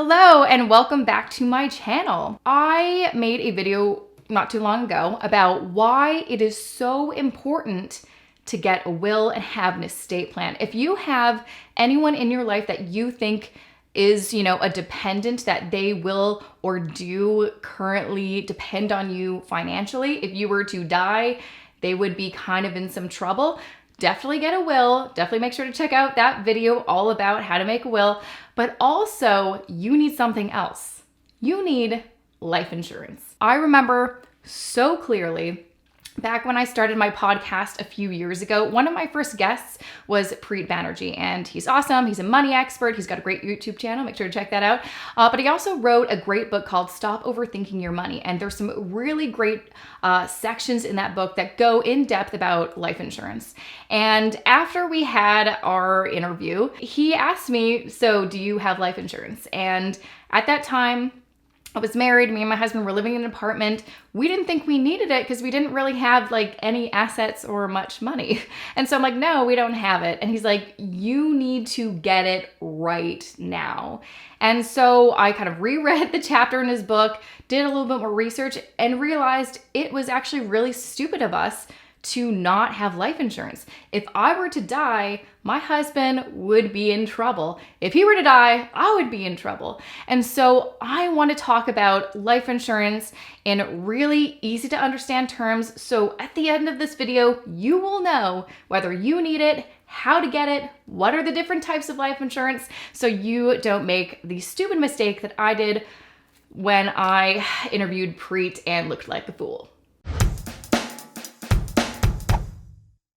Hello and welcome back to my channel. I made a video not too long ago about why it is so important to get a will and have an estate plan. If you have anyone in your life that you think is, a dependent, that they will or do currently depend on you financially, if you were to die, they would be kind of in some trouble. Definitely get a will. Definitely make sure to check out that video all about how to make a will. But also, you need something else. You need life insurance. I remember so clearly back when I started my podcast a few years ago, one of my first guests was Preet Banerjee, and he's awesome. He's a money expert. He's got a great YouTube channel. Make sure to check that out. But he also wrote a great book called Stop Overthinking Your Money. And there's some really great sections in that book that go in depth about life insurance. And after we had our interview, he asked me, so do you have life insurance? And at that time, I was married. Me and my husband were living in an apartment. We didn't think we needed it because we didn't really have any assets or much money. And so I'm like, no, we don't have it. And he's like, you need to get it right now. And so I kind of reread the chapter in his book, did a little bit more research, and realized it was actually really stupid of us to not have life insurance. If I were to die, my husband would be in trouble. If he were to die, I would be in trouble. And so I want to talk about life insurance in really easy to understand terms. So at the end of this video, you will know whether you need it, how to get it, what are the different types of life insurance, so you don't make the stupid mistake that I did when I interviewed Preet and looked like a fool.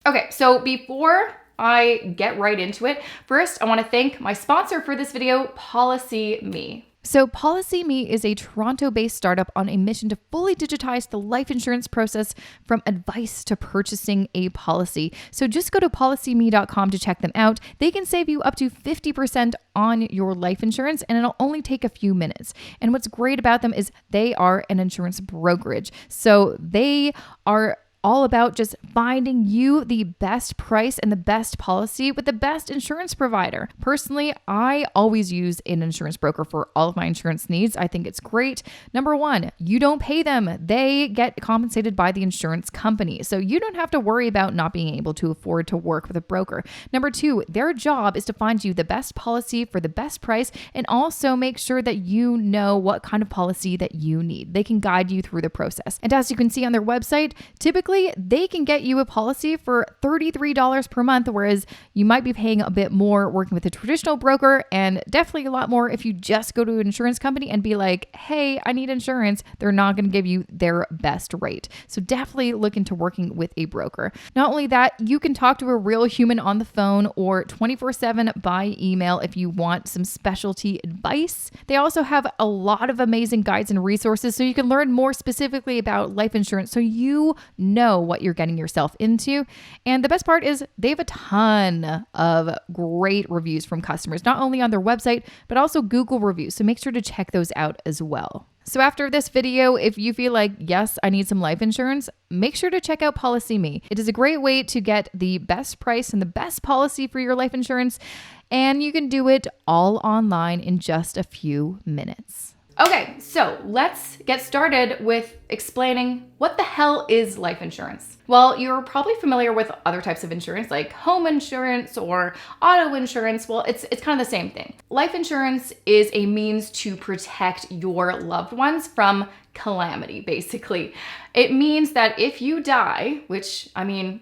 Okay, so before I get right into it, first I want to thank my sponsor for this video, PolicyMe. So PolicyMe is a Toronto-based startup on a mission to fully digitize the life insurance process from advice to purchasing a policy. So just go to PolicyMe.com to check them out. They can save you up to 50% on your life insurance, and it'll only take a few minutes. And what's great about them is they are an insurance brokerage. So they are all about just finding you the best price and the best policy with the best insurance provider. Personally, I always use an insurance broker for all of my insurance needs. I think it's great. Number one, you don't pay them. They get compensated by the insurance company. So you don't have to worry about not being able to afford to work with a broker. Number two, their job is to find you the best policy for the best price and also make sure that you know what kind of policy that you need. They can guide you through the process. And as you can see on their website, typically they can get you a policy for $33 per month, whereas you might be paying a bit more working with a traditional broker, and definitely a lot more if you just go to an insurance company and be like, hey, I need insurance. They're not going to give you their best rate. So definitely look into working with a broker. Not only that, you can talk to a real human on the phone or 24/7 by email if you want some specialty advice. They also have a lot of amazing guides and resources so you can learn more specifically about life insurance so you know what you're getting yourself into. And the best part is they have a ton of great reviews from customers, not only on their website, but also Google reviews. So make sure to check those out as well. So after this video, if you feel like, yes, I need some life insurance, make sure to check out PolicyMe. It is a great way to get the best price and the best policy for your life insurance. And you can do it all online in just a few minutes. Okay, so let's get started with explaining what the hell is life insurance. Well, you're probably familiar with other types of insurance like home insurance or auto insurance. Well, it's kind of the same thing. Life insurance is a means to protect your loved ones from calamity, basically. It means that if you die, which,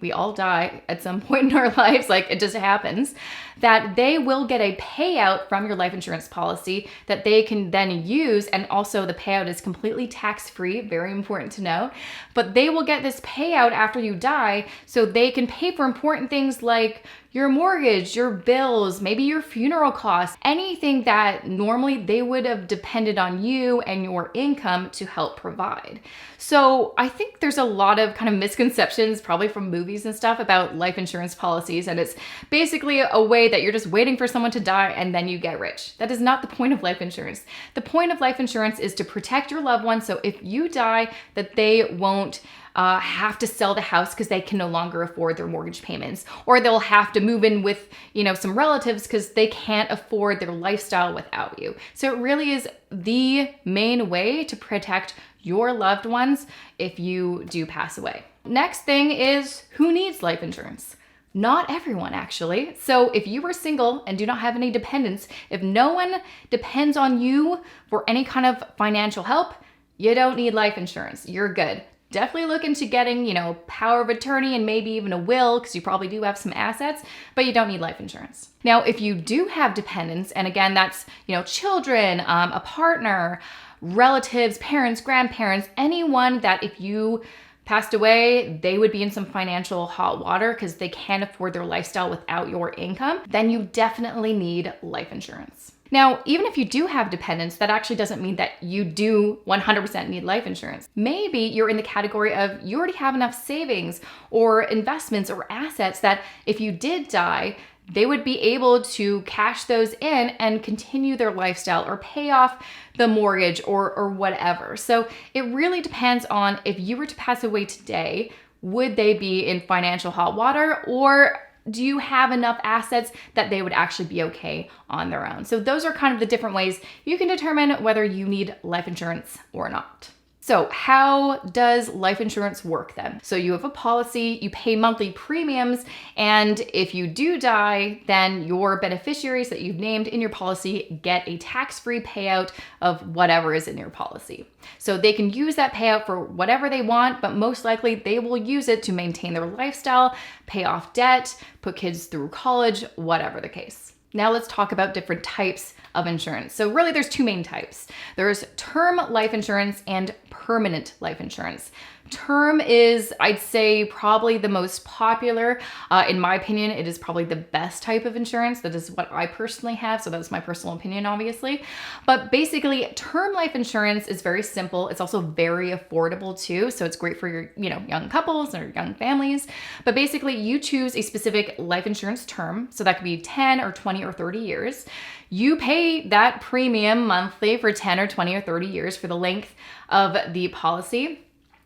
we all die at some point in our lives, it just happens, that they will get a payout from your life insurance policy that they can then use. And also the payout is completely tax-free, very important to know. But they will get this payout after you die so they can pay for important things like your mortgage, your bills, maybe your funeral costs, anything that normally they would have depended on you and your income to help provide. So I think there's a lot of kind of misconceptions, probably from movies and stuff, about life insurance policies. And it's basically a way that you're just waiting for someone to die and then you get rich. That is not the point of life insurance. The point of life insurance is to protect your loved ones. So if you die, that they won't have to sell the house because they can no longer afford their mortgage payments, or they'll have to move in with, some relatives because they can't afford their lifestyle without you. So it really is the main way to protect your loved ones if you do pass away. Next thing is, who needs life insurance? Not everyone, actually. So if you are single and do not have any dependents, if no one depends on you for any kind of financial help, you don't need life insurance. You're good. Definitely look into getting, power of attorney and maybe even a will, because you probably do have some assets, but you don't need life insurance. Now, if you do have dependents, and again, that's, children, a partner, relatives, parents, grandparents, anyone that if you passed away, they would be in some financial hot water because they can't afford their lifestyle without your income, then you definitely need life insurance. Now, even if you do have dependents, that actually doesn't mean that you do 100% need life insurance. Maybe you're in the category of you already have enough savings or investments or assets that if you did die, they would be able to cash those in and continue their lifestyle or pay off the mortgage or whatever. So it really depends on, if you were to pass away today, would they be in financial hot water, or do you have enough assets that they would actually be okay on their own? So those are kind of the different ways you can determine whether you need life insurance or not. So how does life insurance work then? So you have a policy, you pay monthly premiums, and if you do die, then your beneficiaries that you've named in your policy get a tax-free payout of whatever is in your policy. So they can use that payout for whatever they want, but most likely they will use it to maintain their lifestyle, pay off debt, put kids through college, whatever the case. Now let's talk about different types of insurance. So really there's two main types. There's term life insurance and permanent life insurance. Term is, I'd say, probably the most popular. In my opinion, it is probably the best type of insurance. That is what I personally have. So that's my personal opinion, obviously. But basically, term life insurance is very simple. It's also very affordable too. So it's great for your, young couples or young families. But basically, you choose a specific life insurance term. So that could be 10 or 20 or 30 years. You pay that premium monthly for 10 or 20 or 30 years for the length of the policy.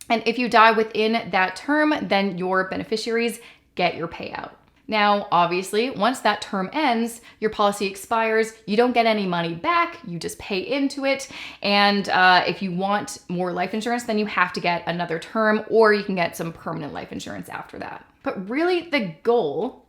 And if you die within that term, then your beneficiaries get your payout. Now, obviously, once that term ends, your policy expires, you don't get any money back, you just pay into it. And if you want more life insurance, then you have to get another term, or you can get some permanent life insurance after that. But really, the goal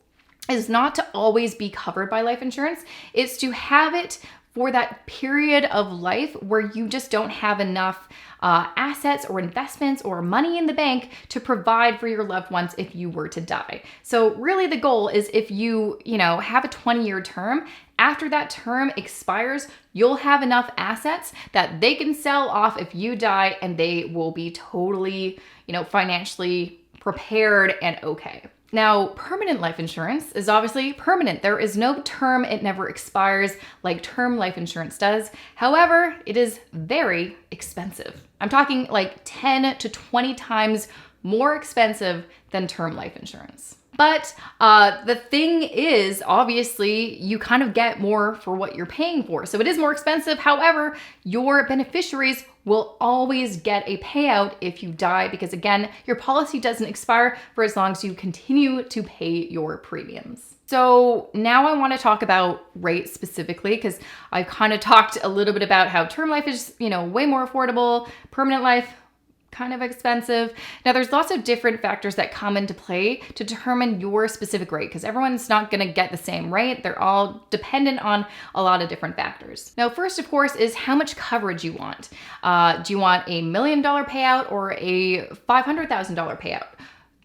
is not to always be covered by life insurance. It's to have it for that period of life where you just don't have enough assets or investments or money in the bank to provide for your loved ones if you were to die. So really the goal is, if you, have a 20-year term, after that term expires, you'll have enough assets that they can sell off if you die, and they will be totally, financially prepared and okay. Now, permanent life insurance is obviously permanent. There is no term, it never expires like term life insurance does. However, it is very expensive. I'm talking like 10 to 20 times more expensive than term life insurance. But the thing is, obviously, you kind of get more for what you're paying for. So it is more expensive. However, your beneficiaries will always get a payout if you die, because again, your policy doesn't expire for as long as you continue to pay your premiums. So now I want to talk about rates specifically, because I've kind of talked a little bit about how term life is, way more affordable, permanent life kind of expensive. Now, there's lots of different factors that come into play to determine your specific rate, because everyone's not going to get the same rate. They're all dependent on a lot of different factors. Now, first, of course, is how much coverage you want. Do you want a $1 million payout or a $500,000 payout?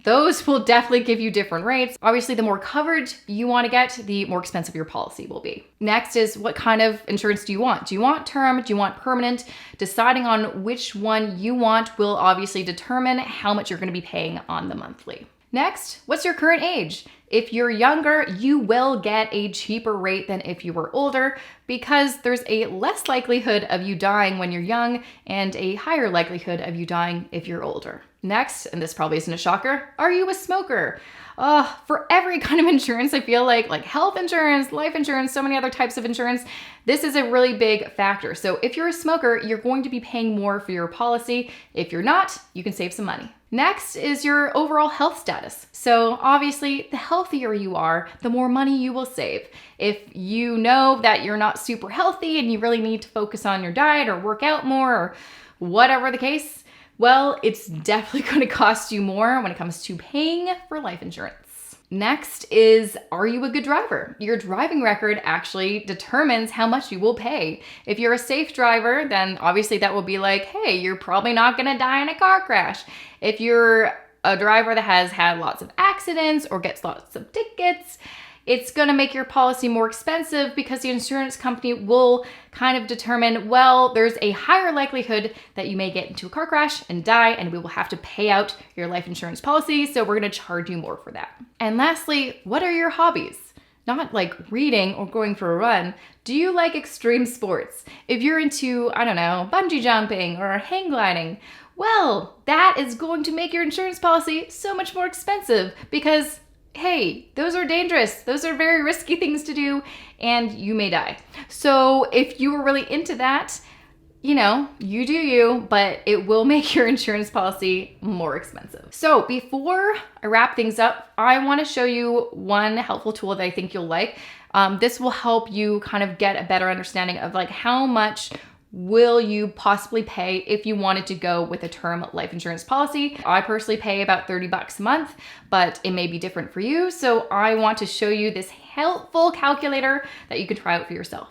Those will definitely give you different rates. Obviously, the more coverage you want to get, the more expensive your policy will be. Next is, what kind of insurance do you want? Do you want term? Do you want permanent? Deciding on which one you want will obviously determine how much you're going to be paying on the monthly. Next, what's your current age? If you're younger, you will get a cheaper rate than if you were older, because there's a less likelihood of you dying when you're young and a higher likelihood of you dying if you're older. Next, and this probably isn't a shocker, are you a smoker? For every kind of insurance, I feel like health insurance, life insurance, so many other types of insurance, this is a really big factor. So if you're a smoker, you're going to be paying more for your policy. If you're not, you can save some money. Next is your overall health status. So obviously, the healthier you are, the more money you will save. If you know that you're not super healthy and you really need to focus on your diet or work out more or whatever the case, well, it's definitely going to cost you more when it comes to paying for life insurance. Next is, are you a good driver? Your driving record actually determines how much you will pay. If you're a safe driver, then obviously that will be like, hey, you're probably not going to die in a car crash. If you're a driver that has had lots of accidents or gets lots of tickets, it's going to make your policy more expensive because the insurance company will kind of determine, well, there's a higher likelihood that you may get into a car crash and die, and we will have to pay out your life insurance policy, so we're going to charge you more for that. And lastly, what are your hobbies? Not like reading or going for a run. Do you like extreme sports? If you're into, I don't know, bungee jumping or hang gliding, well, that is going to make your insurance policy so much more expensive because hey, those are dangerous. Those are very risky things to do, and you may die. So if you were really into that, you do you, but it will make your insurance policy more expensive. So before I wrap things up, I want to show you one helpful tool that I think you'll like. This will help you kind of get a better understanding of how much will you possibly pay if you wanted to go with a term life insurance policy. I personally pay about $30 a month, but it may be different for you. So I want to show you this helpful calculator that you can try out for yourself.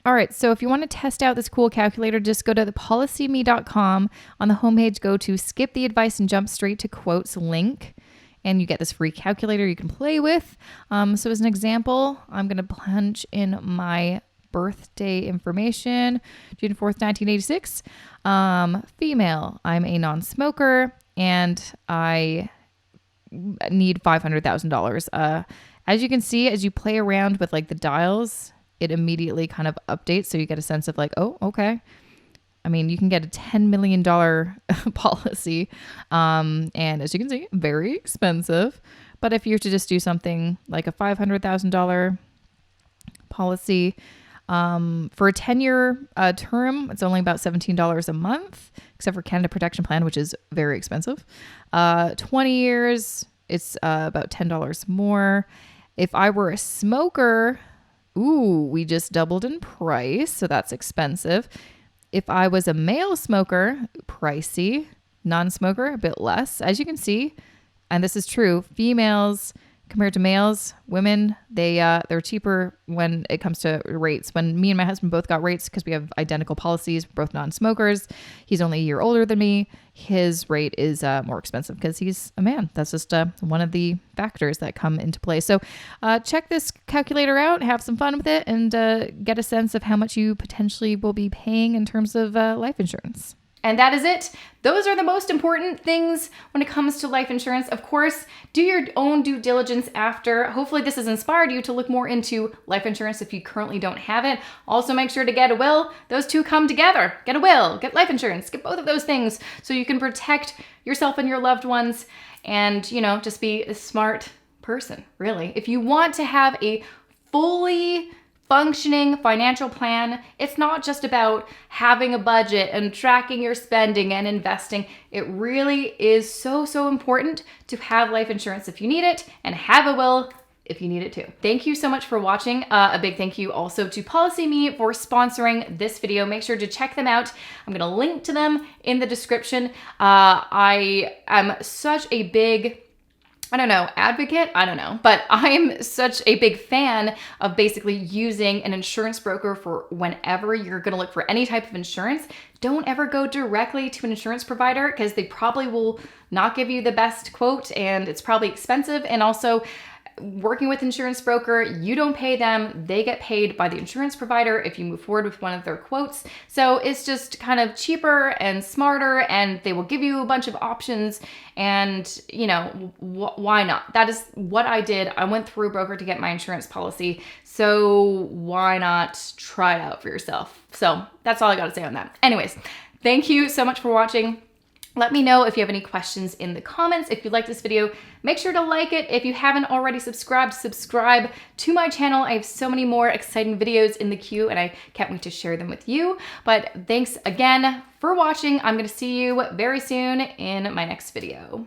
All right, so if you want to test out this cool calculator, just go to the PolicyMe.com. On the homepage, go to skip the advice and jump straight to quotes link. And you get this free calculator you can play with. So as an example, I'm going to punch in my birthday information, June 4th, 1986. Female, I'm a non-smoker and I need $500,000. As you can see, as you play around with the dials, it immediately kind of updates. So you get a sense of oh, okay. I mean, you can get a $10 million policy. And as you can see, very expensive. But if you were to just do something like a $500,000 policy, for a 10-year term, it's only about $17 a month, except for Canada Protection Plan, which is very expensive. 20 years, it's about $10 more. If I were a smoker, we just doubled in price, so that's expensive. If I was a male smoker, pricey. Non-smoker, a bit less. As you can see, and this is true, females compared to males, women, they're cheaper when it comes to rates. When me and my husband both got rates, because we have identical policies, we're both non-smokers. He's only a year older than me. His rate is more expensive because he's a man. That's just one of the factors that come into play. So check this calculator out, have some fun with it, and get a sense of how much you potentially will be paying in terms of life insurance. And that is it. Those are the most important things when it comes to life insurance. Of course, do your own due diligence after. Hopefully this has inspired you to look more into life insurance if you currently don't have it. Also make sure to get a will. Those two come together. Get a will, get life insurance, get both of those things so you can protect yourself and your loved ones and, just be a smart person, really. If you want to have a fully functioning financial plan, it's not just about having a budget and tracking your spending and investing. It really is so important to have life insurance if you need it and have a will if you need it too. Thank you so much for watching. A big thank you also to PolicyMe for sponsoring this video. Make sure to check them out. I'm going to link to them in the description. I am such a big advocate, but I'm such a big fan of basically using an insurance broker for whenever you're going to look for any type of insurance. Don't ever go directly to an insurance provider because they probably will not give you the best quote and it's probably expensive. And also, working with insurance broker, you don't pay them, they get paid by the insurance provider if you move forward with one of their quotes. So it's just kind of cheaper and smarter and they will give you a bunch of options and why not? That is what I did. I went through a broker to get my insurance policy. So why not try it out for yourself? So that's all I got to say on that. Anyways, thank you so much for watching. Let me know if you have any questions in the comments. If you like this video, make sure to like it. If you haven't already subscribed, subscribe to my channel. I have so many more exciting videos in the queue and I can't wait to share them with you. But thanks again for watching. I'm gonna see you very soon in my next video.